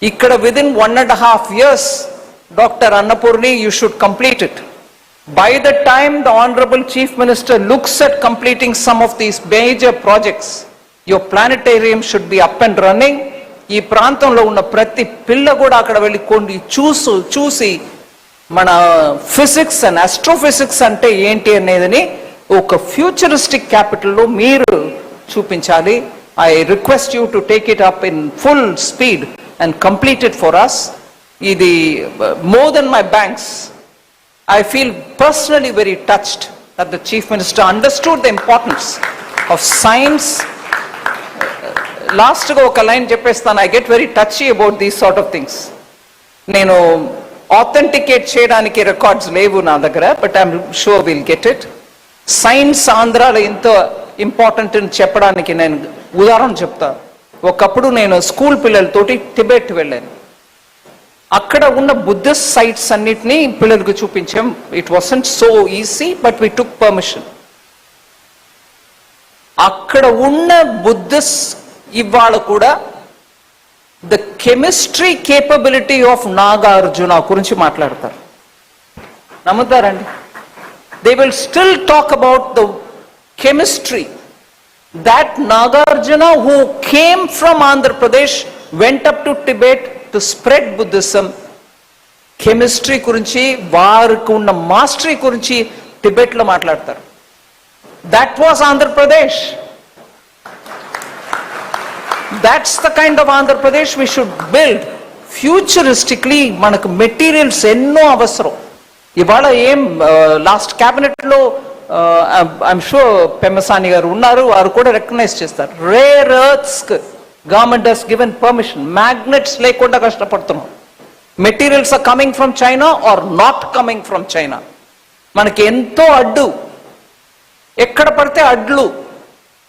ikkada within 1.5 years, Dr. Annapurni, you should complete it. By the time the Honorable Chief Minister looks at completing some of these major projects, your planetarium should be up and running. ఈ ప్రాంతంలో ఉన్న ప్రతి పిల్ల కూడా అక్కడ వెళ్ళి కొన్ని చూసి మన ఫిజిక్స్ అండ్ ఆస్ట్రోఫిజిక్స్ అంటే ఏంటి అనేదని ఒక ఫ్యూచరిస్టిక్ క్యాపిటల్లో మీరు చూపించాలి. I request you to take it up in full speed and complete it for us. ఇది more than my banks. I feel personally very touched that the Chief Minister understood the importance of science. Last go oka line cheppestanu, I get very touchy about these sort of things. Nenu authenticate cheyadaniki records levu na daggara, but I'm sure we'll get it. Science Andhra lo into important అని చెప్పడానికి నేను ఉదాహరణ చెప్తా. ఒకప్పుడు నేను school పిల్లలతోటి Tibet వెళ్ళాను. అక్కడ ఉన్న బుద్ధిస్ట్ సైట్స్ అన్నిటినీ పిల్లలకు చూపించాం. It wasn't so easy, but we took permission. అక్కడ ఉన్న బుద్ధిస్ట్ ఇవాళ కూడా the chemistry capability of Nagarjuna గురించి మాట్లాడతారు. నమ్ముతారండి? They will still talk about the chemistry that Nagarjuna, who came from Andhra Pradesh, went up to Tibet to spread Buddhism. Chemistry గురించి వారికి ఉన్న మాస్టరీ గురించి టిబెట్ లో మాట్లాడతారు. That was Andhra Pradesh. That's the kind of Andhra Pradesh we should build. Futuristically మనకు materials ఎన్నో అవసరం. ఇవాళ ఏం లాస్ట్ క్యాబినెట్ లో ఐఎమ్ షూర్ పెమ్మసాని గారు ఉన్నారు, వారు కూడా రికగ్నైజ్ చేస్తారు. Rare earths government has given permission. Magnets లేకుండా కష్టపడుతున్నాం. Materials are coming from China or not coming from China. మనకి ఎంతో అడ్డు, ఎక్కడ పడితే అడ్లు.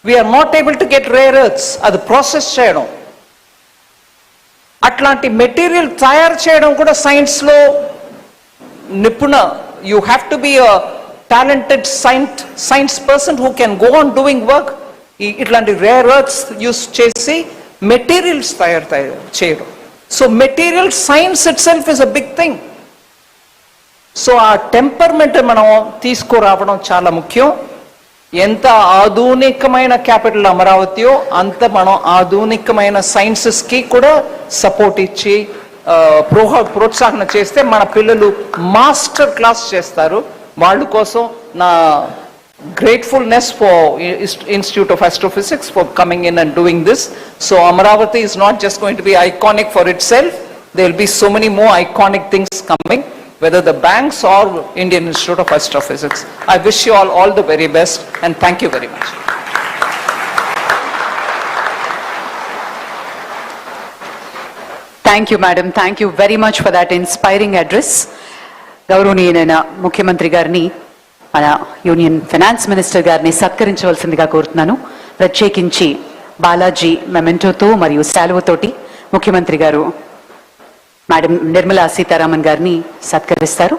We are not able to get rare earths. అది ప్రాసెస్ చేయడం, అట్లాంటి మెటీరియల్ తయారు చేయడం కూడా సైన్స్ లో నిపుణ. You have to be a talented science person who can go on doing work. ఇట్లాంటి రేర్ ఎర్త్స్ యూస్ చేసి మెటీరియల్స్ తయారు చేయడం. So material science itself is a big thing. So ఆ టెంపర్మెంట్ మనం తీసుకురావడం చాలా ముఖ్యం. ఎంత ఆధునికమైన క్యాపిటల్ అమరావతియో అంత మనం ఆధునికమైన సైన్సెస్కి కూడా సపోర్ట్ ఇచ్చి ప్రోత్సాహన చేస్తే మన పిల్లలు మాస్టర్ క్లాస్ చేస్తారు. వాళ్ళ కోసం నా gratefulness for Institute of Astrophysics for coming in and doing this. So Amaravati is not just going to be iconic for itself. There will be so many more iconic things coming, whether the banks or Indian Institute of Astrophysics. I wish you all the very best and thank you very much. Thank you, madam. Thank you very much for that inspiring address. గౌరవనీయులైన ముఖ్యమంత్రి గారిని, మన union finance minister గారిని సత్కరించవలసిందిగా కోరుతున్నాను. ప్రత్యేకించి బాలాజీ మెమెంటోతో మరియు శాలువతోటి ముఖ్యమంత్రి గారు మేడం నిర్మలా సీతారామన్ గారిని సత్కరిస్తారు.